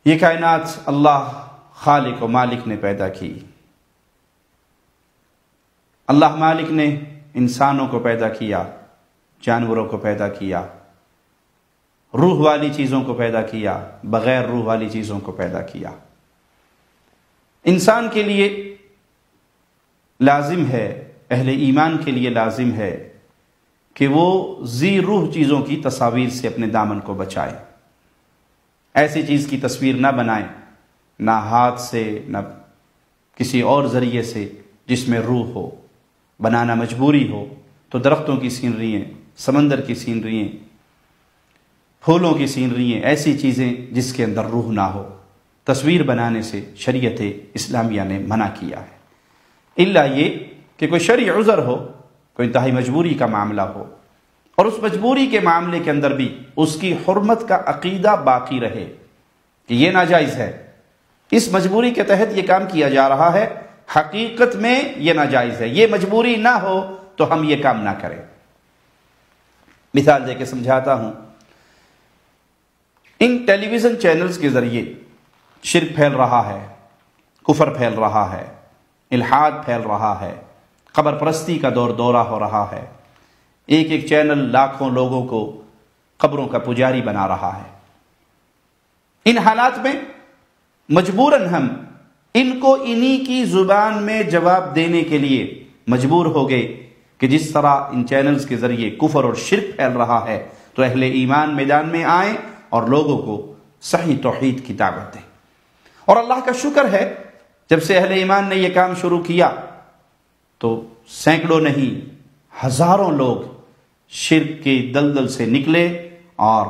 یہ کائنات اللہ خالق و مالک نے پیدا کی۔ اللہ مالک نے انسانوں کو پیدا کیا، جانوروں کو پیدا کیا، روح والی چیزوں کو پیدا کیا، بغیر روح والی چیزوں کو پیدا کیا۔ انسان کے لیے لازم ہے، اہل ایمان کے لیے لازم ہے کہ وہ ذی روح چیزوں کی تصاویر سے اپنے دامن کو بچائے۔ ایسی چیز کی تصویر نہ بنائیں، نہ ہاتھ سے نہ کسی اور ذریعے سے جس میں روح ہو۔ بنانا مجبوری ہو تو درختوں کی سینریاں، سمندر کی سینریاں، پھولوں کی سینریاں، ایسی چیزیں جس کے اندر روح نہ ہو، تصویر بنانے سے شریعت اسلامیہ نے منع کیا ہے، الا یہ کہ کوئی شرعی عذر ہو، کوئی انتہائی مجبوری کا معاملہ ہو، اور اس مجبوری کے معاملے کے اندر بھی اس کی حرمت کا عقیدہ باقی رہے کہ یہ ناجائز ہے، اس مجبوری کے تحت یہ کام کیا جا رہا ہے، حقیقت میں یہ ناجائز ہے، یہ مجبوری نہ ہو تو ہم یہ کام نہ کریں۔ مثال دے کے سمجھاتا ہوں، ان ٹیلی ویژن چینلز کے ذریعے شرک پھیل رہا ہے، کفر پھیل رہا ہے، الحاد پھیل رہا ہے، قبر پرستی کا دورہ ہو رہا ہے، ایک ایک چینل لاکھوں لوگوں کو قبروں کا پجاری بنا رہا ہے۔ ان حالات میں مجبوراً ہم ان کو انہی کی زبان میں جواب دینے کے لیے مجبور ہو گئے کہ جس طرح ان چینلز کے ذریعے کفر اور شرک پھیل رہا ہے تو اہل ایمان میدان میں آئیں اور لوگوں کو صحیح توحید کی دعوت دیں۔ اور اللہ کا شکر ہے، جب سے اہل ایمان نے یہ کام شروع کیا تو سینکڑوں نہیں ہزاروں لوگ شرک کے دلدل سے نکلے اور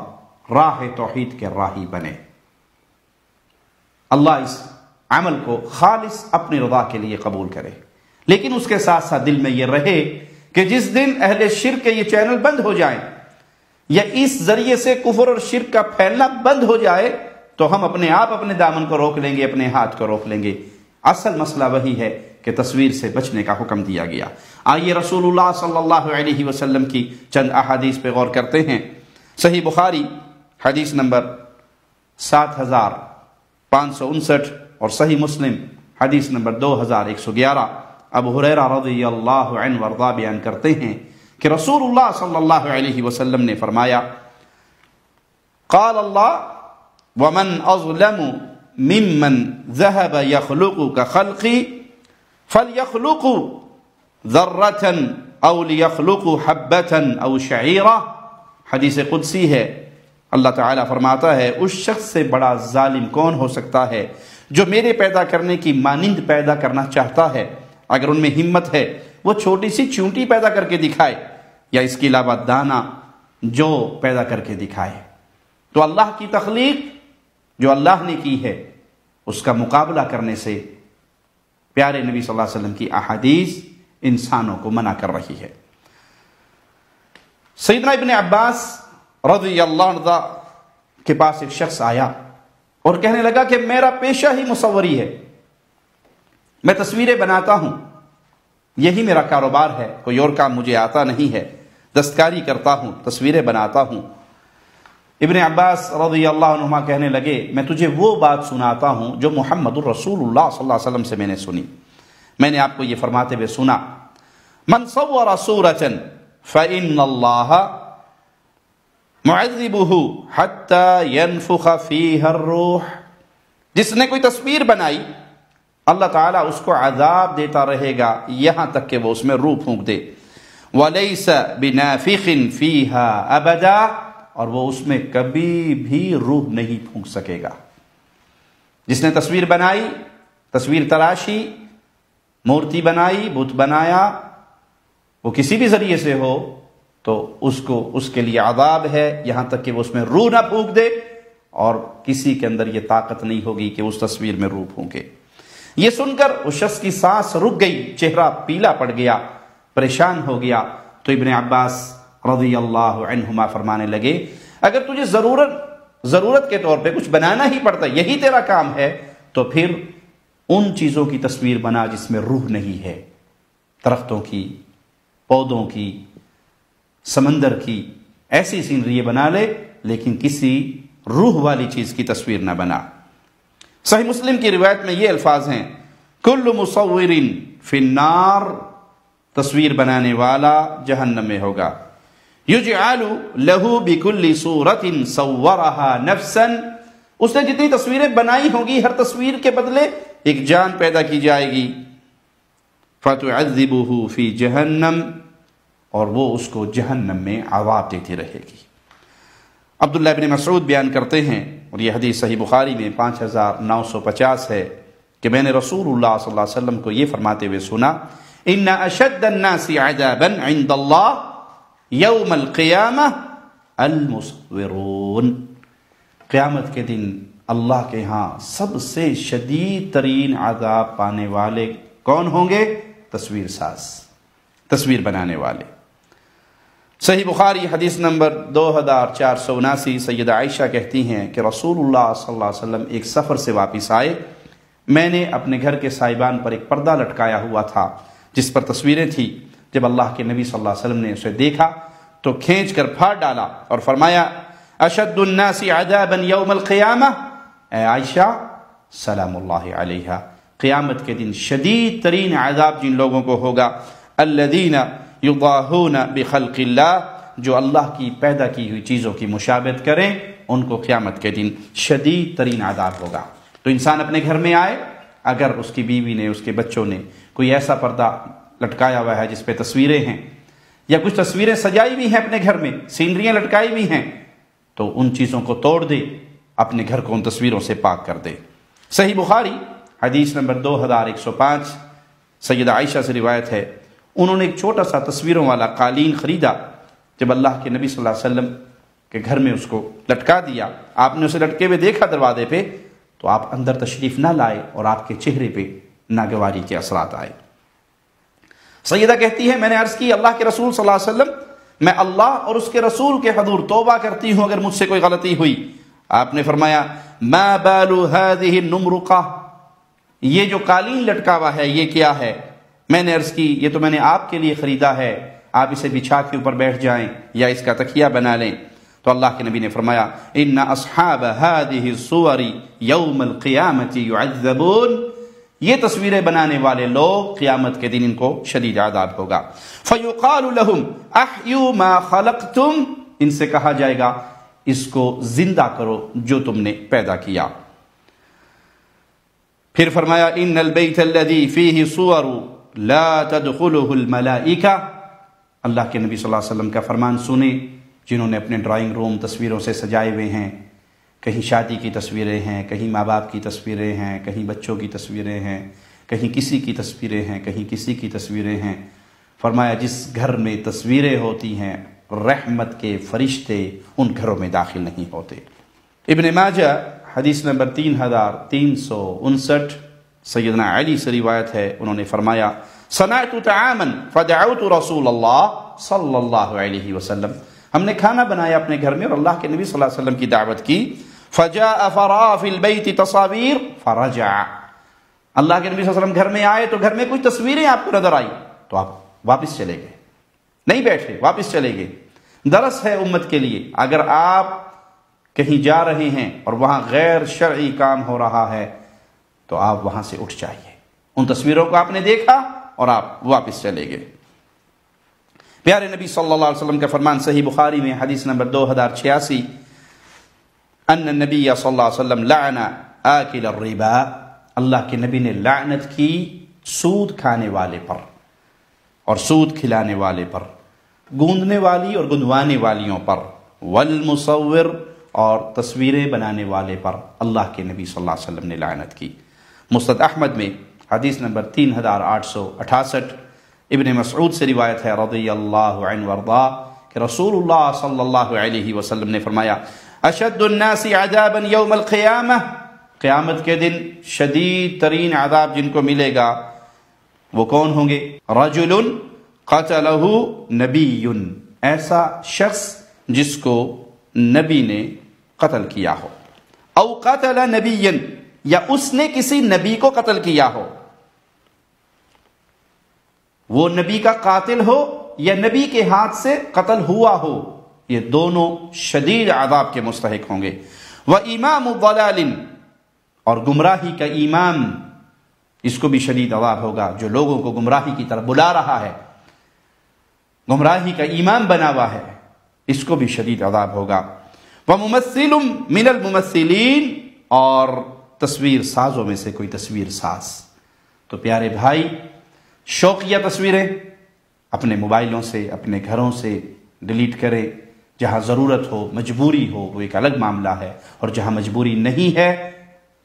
راہ توحید کے راہی بنے۔ اللہ اس عمل کو خالص اپنی رضا کے لیے قبول کرے، لیکن اس کے ساتھ ساتھ دل میں یہ رہے کہ جس دن اہل شرک کے یہ چینل بند ہو جائیں یا اس ذریعے سے کفر اور شرک کا پھیلنا بند ہو جائے تو ہم اپنے آپ اپنے دامن کو روک لیں گے، اپنے ہاتھ کو روک لیں گے۔ اصل مسئلہ وہی ہے کہ تصویر سے بچنے کا حکم دیا گیا۔ آئیے رسول اللہ صلی اللہ علیہ وسلم کی چند احادیث پہ غور کرتے ہیں۔ صحیح بخاری حدیث نمبر 7559 اور صحیح مسلم حدیث نمبر 2111، ابو ہریرہ رضی اللہ عنہ وارضہ بیان کرتے ہیں کہ رسول اللہ صلی اللہ علیہ وسلم نے فرمایا، قال اللہ ومن اظلم ممن ذهب يخلق كخلقي فليخلقوا ذرة او ليخلقوا حبة او شعيرة۔ حدیث قدسی ہے، اللہ تعالیٰ فرماتا ہے اس شخص سے بڑا ظالم کون ہو سکتا ہے جو میرے پیدا کرنے کی مانند پیدا کرنا چاہتا ہے، اگر ان میں ہمت ہے وہ چھوٹی سی چونٹی پیدا کر کے دکھائے یا اس کے علاوہ دانہ جو پیدا کر کے دکھائے۔ تو اللہ کی تخلیق جو اللہ نے کی ہے اس کا مقابلہ کرنے سے پیارے نبی صلی اللہ علیہ وسلم کی احادیث انسانوں کو منع کر رہی ہے۔ سیدنا ابن عباس رضی اللہ عنہ کے پاس ایک شخص آیا اور کہنے لگا کہ میرا پیشہ ہی مصوری ہے، میں تصویریں بناتا ہوں، یہی میرا کاروبار ہے، کوئی اور کام مجھے آتا نہیں ہے، دستکاری کرتا ہوں، تصویریں بناتا ہوں۔ ابن عباس رضی اللہ عنہما کہنے لگے میں تجھے وہ بات سناتا ہوں جو محمد الرسول اللہ صلی اللہ علیہ وسلم سے میں نے سنی۔ میں نے آپ کو یہ فرماتے ہوئے سنا، من صور صورة فإن اللہ معذبہ حتی ینفخ فیہا الروح۔ جس نے کوئی تصویر بنائی اللہ تعالیٰ اس کو عذاب دیتا رہے گا یہاں تک کہ وہ اس میں روح پھونک دے۔ وَلَيْسَ بِنَافِخٍ فِيهَا أَبَدًا، اور وہ اس میں کبھی بھی روح نہیں پھونک سکے گا۔ جس نے تصویر بنائی، تصویر تراشی، مورتی بنائی، بت بنایا، وہ کسی بھی ذریعے سے ہو تو اس کے لیے عذاب ہے یہاں تک کہ وہ اس میں روح نہ پھونک دے، اور کسی کے اندر یہ طاقت نہیں ہوگی کہ اس تصویر میں روح پھونکے۔ یہ سن کر اس شخص کی سانس رک گئی، چہرہ پیلا پڑ گیا، پریشان ہو گیا۔ تو ابن عباس رضی اللہ عنہما فرمانے لگے اگر تجھے ضرورت کے طور پہ کچھ بنانا ہی پڑتا، یہی تیرا کام ہے، تو پھر ان چیزوں کی تصویر بنا جس میں روح نہیں ہے، درختوں کی، پودوں کی، سمندر کی، ایسی سینری بنا لے لیکن کسی روح والی چیز کی تصویر نہ بنا۔ صحیح مسلم کی روایت میں یہ الفاظ ہیں، کل مصور فی النار، تصویر بنانے والا جہنم میں ہوگا، یجعل لہ بکل صورت صورہا نفسا، اس نے جتنی تصویریں بنائی ہوں گی ہر تصویر کے بدلے ایک جان پیدا کی جائے گی، فتعذبہ فی جہنم، اور وہ اس کو جہنم میں عذاب دیتی رہے گی۔ عبداللہ بن مسعود بیان کرتے ہیں، اور یہ حدیث صحیح بخاری میں 5950 ہے، کہ میں نے رسول اللہ صلی اللہ علیہ وسلم کو یہ فرماتے ہوئے سنا، ان اشد الناس عذابا عند اللہ یوم القیامہ المصورون، قیامت کے دن اللہ کے ہاں سب سے شدید ترین عذاب پانے والے کون ہوں گے؟ تصویر ساز، تصویر بنانے والے۔ صحیح بخاری حدیث نمبر 2479، سیدہ عائشہ کہتی ہیں کہ رسول اللہ صلی اللہ علیہ وسلم ایک سفر سے واپس آئے، میں نے اپنے گھر کے سائبان پر ایک پردہ لٹکایا ہوا تھا جس پر تصویریں تھیں، جب اللہ کے نبی صلی اللہ علیہ وسلم نے اسے دیکھا تو کھینچ کر پھاڑ ڈالا اور فرمایا، اشد الناس عذابا یوم القیامہ، اے عائشہ سلام اللہ علیہا، قیامت کے دن شدید ترین عذاب جن لوگوں کو ہوگا، الذین یضاہون بخلق اللہ، جو اللہ کی پیدا کی ہوئی چیزوں کی مشابہت کریں، ان کو قیامت کے دن شدید ترین عذاب ہوگا۔ تو انسان اپنے گھر میں آئے، اگر اس کی بیوی نے، اس کے بچوں نے کوئی ایسا پردہ لٹکایا ہوا ہے جس پہ تصویریں ہیں، یا کچھ تصویریں سجائی بھی ہیں اپنے گھر میں، سینریاں لٹکائی بھی ہیں، تو ان چیزوں کو توڑ دے، اپنے گھر کو ان تصویروں سے پاک کر دے۔ صحیح بخاری حدیث نمبر 2105، سیدہ عائشہ سے روایت ہے، انہوں نے ایک چھوٹا سا تصویروں والا قالین خریدا، جب اللہ کے نبی صلی اللہ علیہ وسلم کے گھر میں اس کو لٹکا دیا، آپ نے اسے لٹکے ہوئے دیکھا دروازے پہ، تو آپ اندر تشریف نہ لائے اور آپ کے چہرے پہ ناگواری کے اثرات آئے۔ سیدہ کہتی ہے، میں نے عرض کی، اللہ کے رسول صلی اللہ علیہ وسلم، میں اللہ اور اس کے رسول کے حضور توبہ کرتی ہوں اگر مجھ سے کوئی غلطی ہوئی۔ آپ نے فرمایا، ما بال هذه النمرقہ، یہ جو قالین لٹکا ہوا ہے یہ کیا ہے؟ میں نے عرض کی، یہ تو میں نے آپ کے لیے خریدا ہے، آپ اسے بچھا کے اوپر بیٹھ جائیں یا اس کا تکیہ بنا لیں۔ تو اللہ کے نبی نے فرمایا، ان اصحاب هذه الصور یوم القیامۃ یعذبون، یہ تصویریں بنانے والے لوگ قیامت کے دن ان کو شدید عذاب ہوگا۔ فیقال لهم احیوا ما خلقتم، ان سے کہا جائے گا اس کو زندہ کرو جو تم نے پیدا کیا۔ پھر فرمایا، ان البیت الذی فیہ صور لا تدخلہ الملائکہ، اللہ کے نبی صلی اللہ علیہ وسلم کا فرمان سنیں، جنہوں نے اپنے ڈرائنگ روم تصویروں سے سجائے ہوئے ہیں، کہیں شادی کی تصویریں ہیں، کہیں ماں باپ کی تصویریں ہیں، کہیں بچوں کی تصویریں ہیں، کہیں کسی کی تصویریں ہیں، کہیں کسی کی تصویریں ہیں، فرمایا جس گھر میں تصویریں ہوتی ہیں رحمت کے فرشتے ان گھروں میں داخل نہیں ہوتے۔ ابن ماجہ حدیث نمبر 3359، سیدنا علی سے روایت ہے، انہوں نے فرمایا، صنعت طعاما فدعوت رسول اللہ صلی اللہ علیہ وسلم، ہم نے کھانا بنایا اپنے گھر میں اور اللہ کے نبی صلی اللہ علیہ وسلم کی دعوت کی، فجاء فرا فی البیت تصاویر فرجع، اللہ کے نبی صلی اللہ علیہ وسلم گھر میں آئے تو گھر میں کچھ تصویریں آپ کو نظر آئی تو آپ واپس چلے گئے، نہیں بیٹھے، واپس چلے گئے۔ درس ہے امت کے لیے، اگر آپ کہیں جا رہے ہیں اور وہاں غیر شرعی کام ہو رہا ہے تو آپ وہاں سے اٹھ جائیے، ان تصویروں کو آپ نے دیکھا اور آپ واپس چلے گئے۔ پیارے نبی صلی اللہ علیہ وسلم کا فرمان صحیح بخاری میں حدیث نمبر 2086، ان النبی صلی اللہ علیہ وسلم لعن آکل الربا، اللہ کے نبی نے لعنت کی سود کھانے والے پر اور سود کھلانے والے پر، گوندنے والی اور گندوانے والیوں پر، والمصور اور تصویریں بنانے والے پر اللہ کے نبی صلی اللہ علیہ وسلم نے لعنت کی۔ مسند احمد میں حدیث نمبر 3868، ابن مسعود سے روایت ہے رضی اللہ عنہ وارضاہ کہ رسول اللہ صلی اللہ علیہ وسلم نے فرمایا، اشد الناس عذابا یوم القیامہ، قیامت کے دن شدید ترین عذاب جن کو ملے گا وہ کون ہوں گے؟ رجل قتلہ نبی، ایسا شخص جس کو نبی نے قتل کیا ہو، او قتل نبی، یا اس نے کسی نبی کو قتل کیا ہو، وہ نبی کا قاتل ہو یا نبی کے ہاتھ سے قتل ہوا ہو، یہ دونوں شدید عذاب کے مستحق ہوں گے۔ وَإِمَامُ ضَلَالٍ، اور گمراہی کا امام، اس کو بھی شدید عذاب ہوگا، جو لوگوں کو گمراہی کی طرف بلا رہا ہے، گمراہی کا امام بنا ہوا ہے، اس کو بھی شدید عذاب ہوگا۔ وَمُمَثِّلٌ مِّنَ الْمُمَثِّلِينَ، اور تصویر سازوں میں سے کوئی تصویر ساز۔ تو پیارے بھائی، شوقیہ تصویریں اپنے موبائلوں سے، اپنے گھروں سے ڈیلیٹ کریں۔ جہاں ضرورت ہو، مجبوری ہو، وہ ایک الگ معاملہ ہے، اور جہاں مجبوری نہیں ہے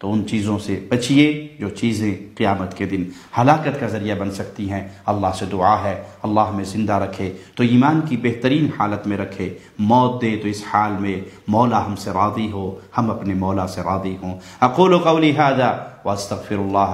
تو ان چیزوں سے بچیے جو چیزیں قیامت کے دن ہلاکت کا ذریعہ بن سکتی ہیں۔ اللہ سے دعا ہے اللہ ہمیں زندہ رکھے تو ایمان کی بہترین حالت میں رکھے، موت دے تو اس حال میں مولا ہم سے راضی ہو، ہم اپنے مولا سے راضی ہوں۔ اقول قولی ھذا واستغفر اللہ